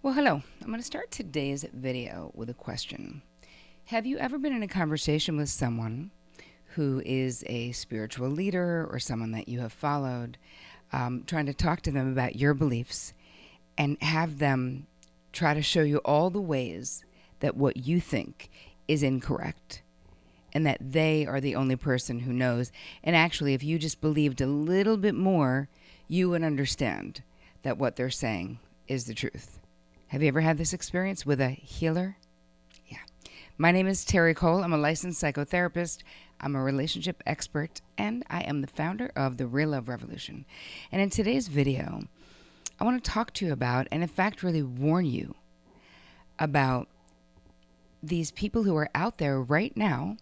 Well, hello. I'm going to start today's video with a question. Have you ever been in a conversation with someone who is a spiritual leader or someone that you have followed, trying to talk to them about your beliefs and have them try to show you all the ways that what you think is incorrect and that they are the only person who knows? And actually, if you just believed a little bit more, you would understand that what they're saying is the truth. Have you ever had this experience with a healer? Yeah. My name is Terri Cole. I'm a licensed psychotherapist. I'm a relationship expert, and I am the founder of the Real Love Revolution. And in today's video, I want to talk to you about, and in fact, really warn you about these people who are out there right now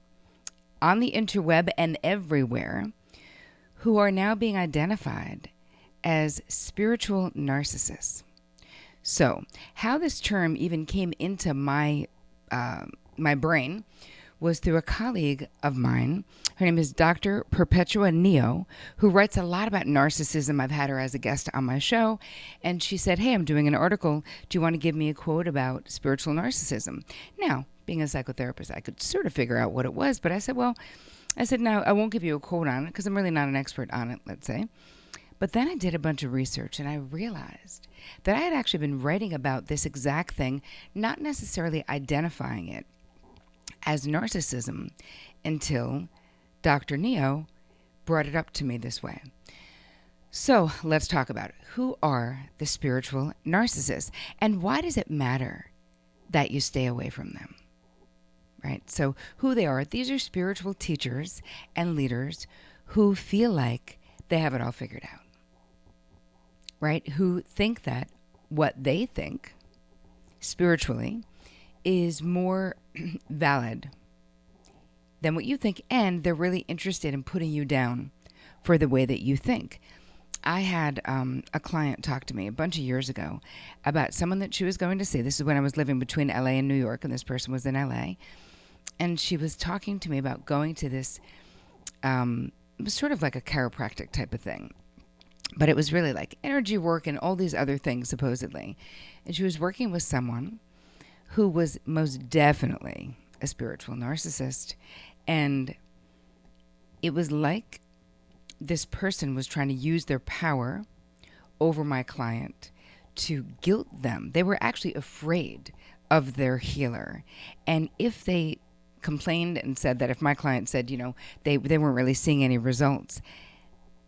on the interweb and everywhere who are now being identified as spiritual narcissists. So, how this term even came into my brain was through a colleague of mine. Her name is Dr. Perpetua Neo, who writes a lot about narcissism. I've had her as a guest on my show, and she said, "Hey, I'm doing an article. Do you want to give me a quote about spiritual narcissism?" Now, being a psychotherapist, I could sort of figure out what it was, but I said, no, I won't give you a quote on it because I'm really not an expert on it, let's say. But then I did a bunch of research and I realized that I had actually been writing about this exact thing, not necessarily identifying it as narcissism until Dr. Neo brought it up to me this way. So let's talk about it. Who are the spiritual narcissists, and why does it matter that you stay away from them? Right? So who they are, these are spiritual teachers and leaders who feel like they have it all figured out. Right? Who think that what they think spiritually is more valid than what you think, and they're really interested in putting you down for the way that you think. I had a client talk to me a bunch of years ago about someone that she was going to see. This is when I was living between LA and New York, and this person was in LA. And she was talking to me about going to this, it was sort of like a chiropractic type of thing. But it was really like energy work and all these other things, supposedly. And she was working with someone who was most definitely a spiritual narcissist. And it was like this person was trying to use their power over my client to guilt them. They were actually afraid of their healer. And if they complained and said that, if my client said, they weren't really seeing any results,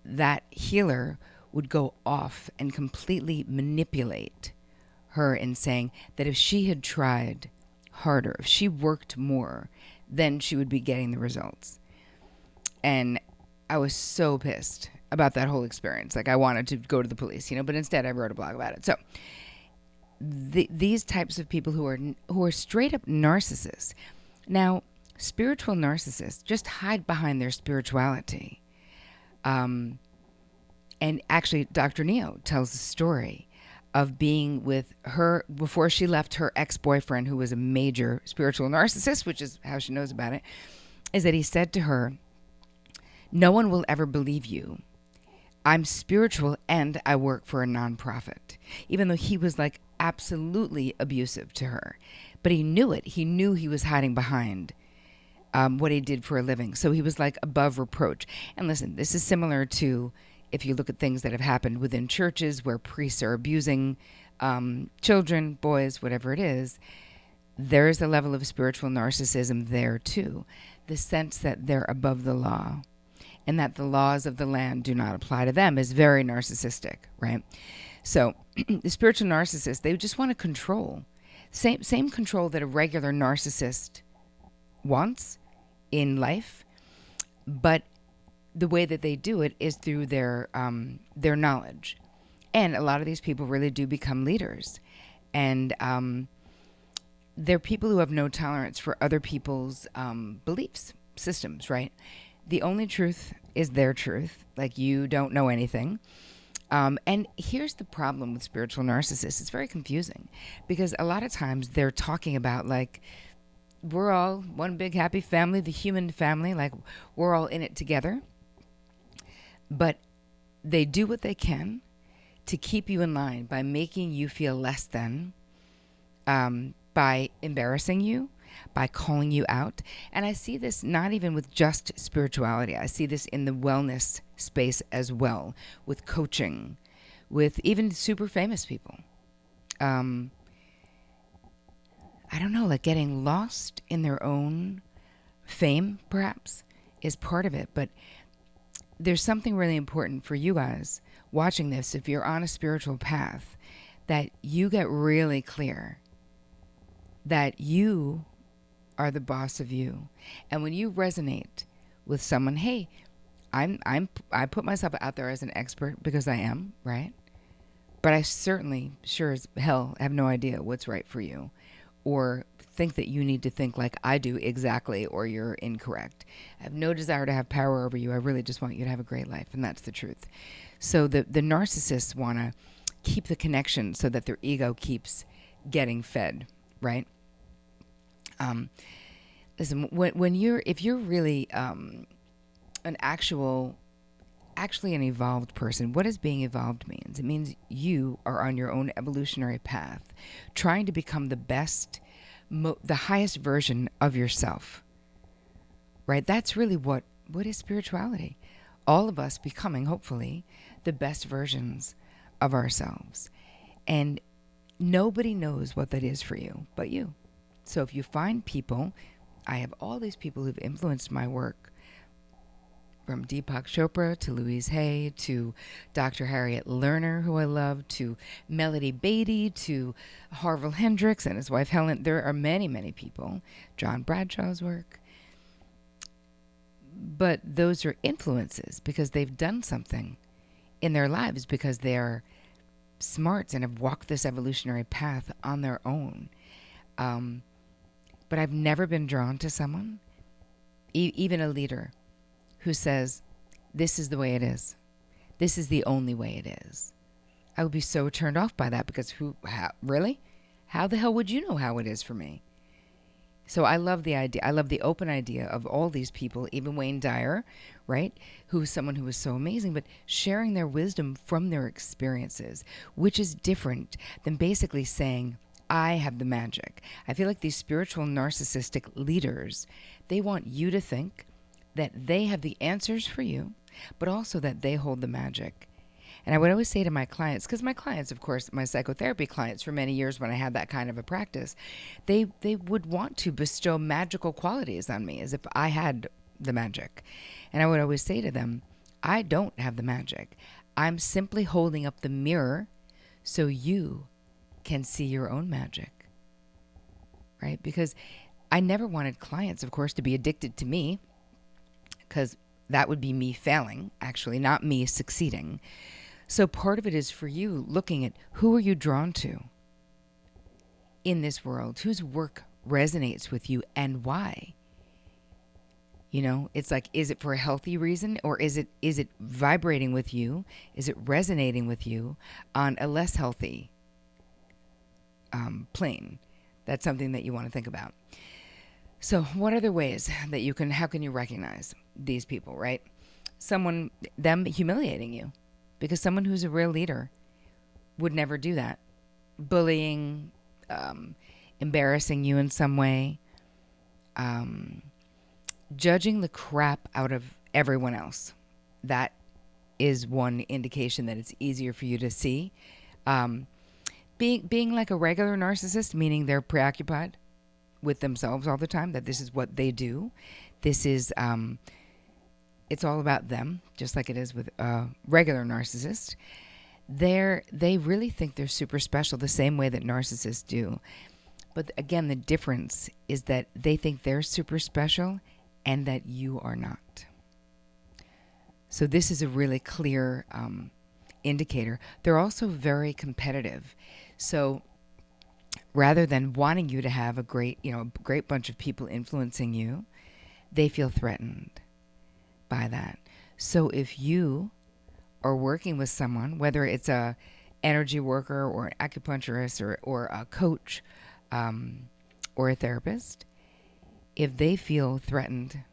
that healer would go off and completely manipulate her in saying that if she had tried harder, if she worked more, then she would be getting the results. And I was so pissed about that whole experience. Like, I wanted to go to the police, but instead I wrote a blog about it. So these types of people who are straight up narcissists. Now, spiritual narcissists just hide behind their spirituality. And actually, Dr. Neo tells a story of being with her before she left her ex-boyfriend, who was a major spiritual narcissist, which is how she knows about it, is that he said to her, "No one will ever believe you. I'm spiritual and I work for a nonprofit." Even though he was like absolutely abusive to her. But he knew it. He knew he was hiding behind what he did for a living. So he was like above reproach. And listen, this is similar to if you look at things that have happened within churches where priests are abusing children, boys, whatever it is. There is a level of spiritual narcissism there too. The sense that they're above the law and that the laws of the land do not apply to them is very narcissistic, right? So the spiritual narcissists, they just want to control. Same control that a regular narcissist wants in life, but the way that they do it is through their knowledge. And a lot of these people really do become leaders. And they're people who have no tolerance for other people's beliefs, systems, right? The only truth is their truth. Like, you don't know anything. And here's the problem with spiritual narcissists. It's very confusing because a lot of times they're talking about, like, we're all one big happy family, the human family, like we're all in it together. But they do what they can to keep you in line by making you feel less than by embarrassing you, by calling you out. And I see this not even with just spirituality. I see this in the wellness space as well, with coaching, with even super famous people. I don't know, like getting lost in their own fame, perhaps, is part of it. But there's something really important for you guys watching this, if you're on a spiritual path, that you get really clear that you are the boss of you. And when you resonate with someone, hey, I put myself out there as an expert because I am, right? But I certainly, sure as hell, have no idea what's right for you, or think that you need to think like I do exactly, or you're incorrect. I have no desire to have power over you. I really just want you to have a great life, and that's the truth. So the narcissists want to keep the connection so that their ego keeps getting fed, right? Listen, if you're really actually an evolved person, what does being evolved means? It means you are on your own evolutionary path, trying to become the best, the highest version of yourself, right? That's really what is spirituality. All of us becoming, hopefully, the best versions of ourselves. And nobody knows what that is for you but you. So if you find people, I have all these people who've influenced my work, from Deepak Chopra to Louise Hay to Dr. Harriet Lerner, who I love, to Melody Beatty, to Harville Hendricks and his wife Helen. There are many, many people. John Bradshaw's work. But those are influences because they've done something in their lives, because they're smarts and have walked this evolutionary path on their own. But I've never been drawn to someone, even a leader, who says, this is the way it is. This is the only way it is. I would be so turned off by that, because really? How the hell would you know how it is for me? So I love the idea. I love the open idea of all these people, even Wayne Dyer, right? Who's someone who was so amazing, but sharing their wisdom from their experiences, which is different than basically saying, I have the magic. I feel like these spiritual narcissistic leaders, they want you to think that they have the answers for you, but also that they hold the magic. And I would always say to my clients, because my clients, of course, my psychotherapy clients for many years when I had that kind of a practice, they would want to bestow magical qualities on me as if I had the magic. And I would always say to them, I don't have the magic. I'm simply holding up the mirror so you can see your own magic, right? Because I never wanted clients, of course, to be addicted to me, because that would be me failing, actually, not me succeeding. So part of it is for you looking at who are you drawn to in this world, whose work resonates with you and why. You know, it's like, is it for a healthy reason, or is it vibrating with you? Is it resonating with you on a less healthy plane? That's something that you want to think about. So what other ways that how can you recognize these people, right? Them humiliating you, because someone who's a real leader would never do that. Bullying, embarrassing you in some way, judging the crap out of everyone else. That is one indication that it's easier for you to see. Being like a regular narcissist, meaning they're preoccupied with themselves all the time, that this is what they do. This is, it's all about them, just like it is with a regular narcissist. They really think they're super special the same way that narcissists do. But again, the difference is that they think they're super special and that you are not. So this is a really clear indicator. They're also very competitive. So rather than wanting you to have a great bunch of people influencing you, they feel threatened by that. So if you are working with someone, whether it's a energy worker or an acupuncturist or a coach or a therapist, if they feel threatened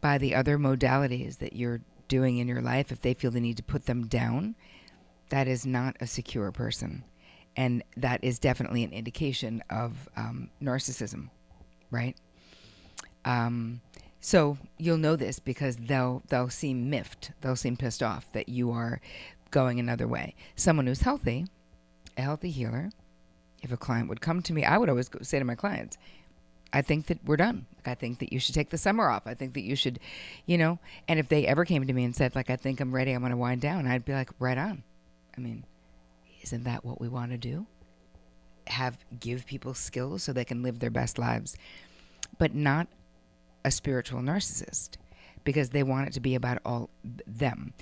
by the other modalities that you're doing in your life, if they feel the need to put them down, that is not a secure person. And that is definitely an indication of narcissism, right? So you'll know this because they'll seem miffed. They'll seem pissed off that you are going another way. Someone who's healthy, a healthy healer, if a client would come to me, I would always say to my clients, I think that we're done. I think that you should take the summer off. I think that you should, and if they ever came to me and said, like, I think I'm ready, I want to wind down, I'd be like, right on. I mean, isn't that what we want to do? Give people skills so they can live their best lives, but not a spiritual narcissist, because they want it to be about all them.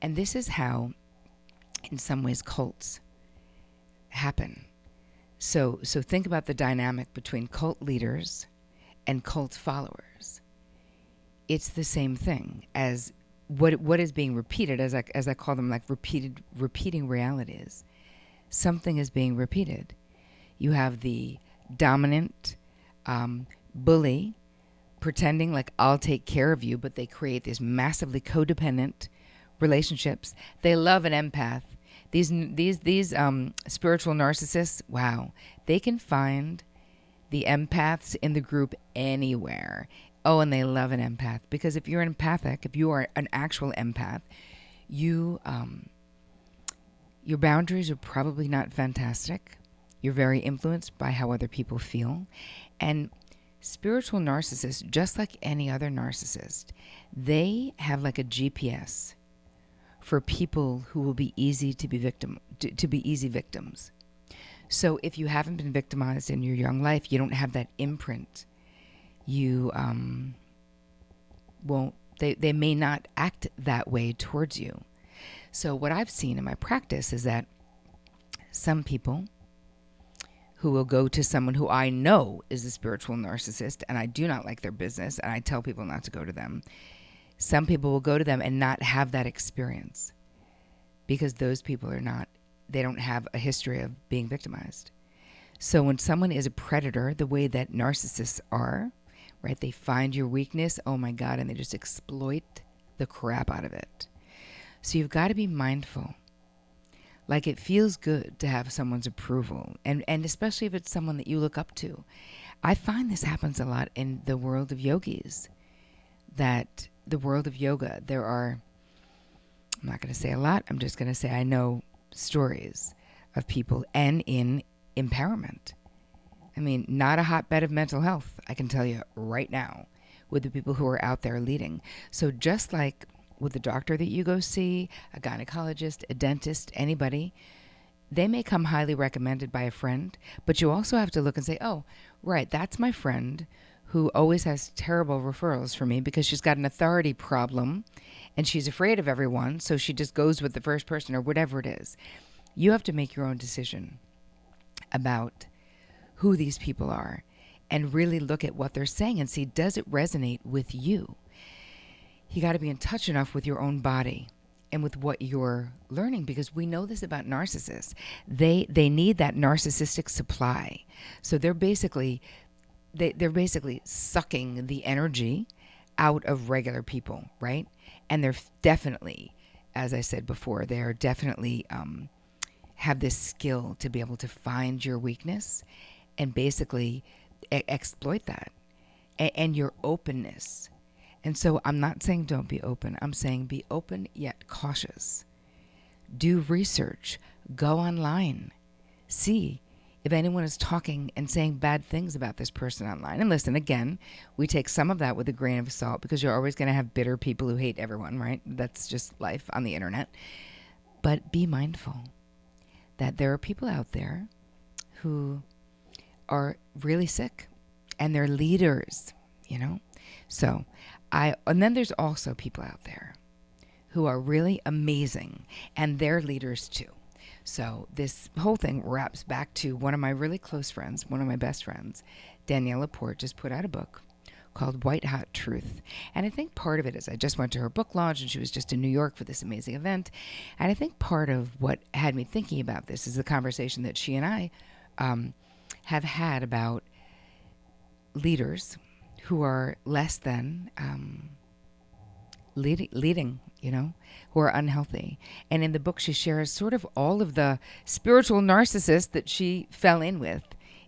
And this is how, in some ways, cults happen. So think about the dynamic between cult leaders and cult followers. It's the same thing as what is being repeated, as I call them, like repeating realities. Something is being repeated. You have the dominant bully pretending like I'll take care of you, but they create these massively codependent relationships. They love an empath. These spiritual narcissists, wow, they can find the empaths in the group anywhere. Oh, and they love an empath, because if you're empathic, if you are an actual empath, your boundaries are probably not fantastic. You're very influenced by how other people feel. And spiritual narcissists, just like any other narcissist, they have like a GPS for people who will be easy to be easy victims. So if you haven't been victimized in your young life, you don't have that imprint. You won't. They may not act that way towards you. So what I've seen in my practice is that some people who will go to someone who I know is a spiritual narcissist, and I do not like their business, and I tell people not to go to them. Some people will go to them and not have that experience, because those people they don't have a history of being victimized. So when someone is a predator, the way that narcissists are, right, they find your weakness, oh my God, and they just exploit the crap out of it. So you've got to be mindful. Like, it feels good to have someone's approval, and especially if it's someone that you look up to. I find this happens a lot in the world of yogis, that the world of yoga, there are, I'm not going to say a lot, I'm just going to say I know stories of people and in empowerment. I mean, not a hotbed of mental health, I can tell you right now, with the people who are out there leading. So just like with the doctor that you go see, a gynecologist, a dentist, anybody, they may come highly recommended by a friend, but you also have to look and say, oh, right, that's my friend who always has terrible referrals for me because she's got an authority problem and she's afraid of everyone, so she just goes with the first person or whatever it is. You have to make your own decision about who these people are and really look at what they're saying and see, does it resonate with you? You got to be in touch enough with your own body and with what you're learning, because we know this about narcissists. They need that narcissistic supply. So they're basically sucking the energy out of regular people, right? And they're definitely, as I said before, they're definitely have this skill to be able to find your weakness and basically exploit that and your openness. And so I'm not saying don't be open. I'm saying be open yet cautious. Do research. Go online. See if anyone is talking and saying bad things about this person online. And listen, again, we take some of that with a grain of salt, because you're always going to have bitter people who hate everyone, right? That's just life on the internet. But be mindful that there are people out there who are really sick and they're leaders, So and then there's also people out there who are really amazing, and they're leaders too. So this whole thing wraps back to one of my really close friends, one of my best friends, Danielle Laporte, just put out a book called White Hot Truth. And I think part of it is I just went to her book launch, and she was just in New York for this amazing event. And I think part of what had me thinking about this is the conversation that she and I have had about leaders who are less than leading, who are unhealthy. And in the book, she shares sort of all of the spiritual narcissists that she fell in with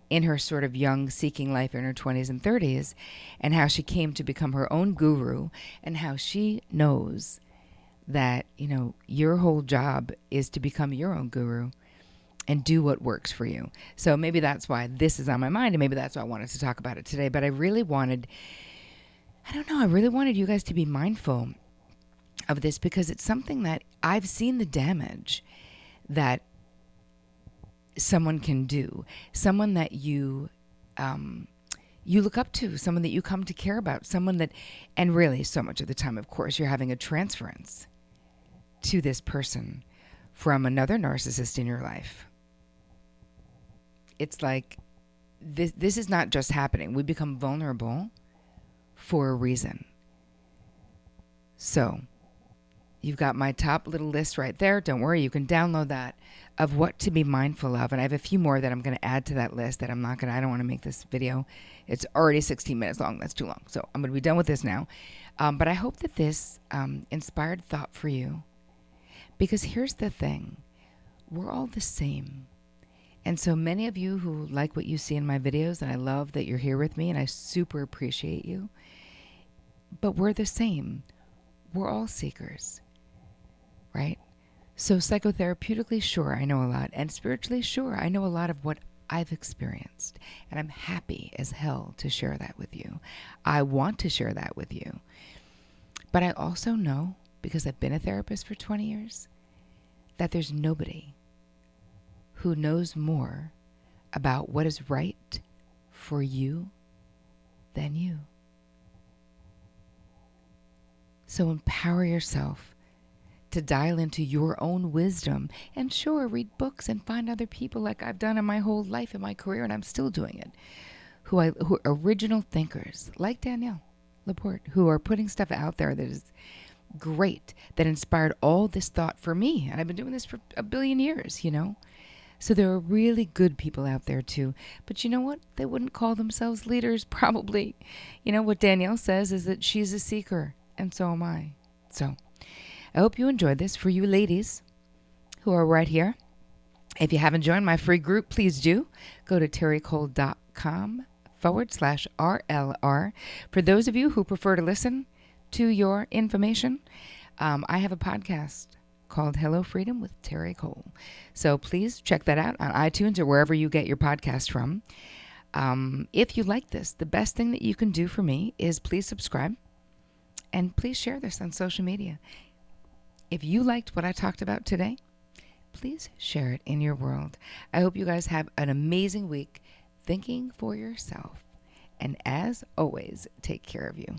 in her sort of young seeking life in her 20s and 30s, and how she came to become her own guru, and how she knows that, your whole job is to become your own guru and do what works for you. So maybe that's why this is on my mind, and maybe that's why I wanted to talk about it today. But I really wanted you guys to be mindful of this, because it's something that I've seen the damage that someone can do, someone that you look up to, someone that you come to care about, someone that, and really so much of the time, of course, you're having a transference to this person from another narcissist in your life. It's like this is not just happening. We become vulnerable for a reason. So you've got my top little list right there. Don't worry, you can download that, of what to be mindful of. And I have a few more that I'm going to add to that list that I don't want to make this video. It's already 16 minutes long. That's too long. So I'm going to be done with this now. But I hope that this inspired thought for you. Because here's the thing. We're all the same. And so many of you who like what you see in my videos, and I love that you're here with me, and I super appreciate you. But we're the same. We're all seekers, right? So psychotherapeutically, sure, I know a lot. And spiritually, sure, I know a lot of what I've experienced. And I'm happy as hell to share that with you. I want to share that with you. But I also know, because I've been a therapist for 20 years, that there's nobody who knows more about what is right for you than you. So empower yourself to dial into your own wisdom, and sure, read books and find other people like I've done in my whole life, in my career, and I'm still doing it, who are original thinkers like Danielle Laporte, who are putting stuff out there that is great, that inspired all this thought for me. And I've been doing this for a billion years, So there are really good people out there too. But you know what? They wouldn't call themselves leaders, probably. What Danielle says is that she's a seeker, and so am I. So I hope you enjoyed this. For you ladies who are right here, if you haven't joined my free group, please do. Go to terricole.com/RLR. For those of you who prefer to listen to your information, I have a podcast called Hello Freedom with Terri Cole. So please check that out on iTunes or wherever you get your podcast from. If you like this, the best thing that you can do for me is please subscribe, and please share this on social media. If you liked what I talked about today, please share it in your world. I hope you guys have an amazing week thinking for yourself. And as always, take care of you.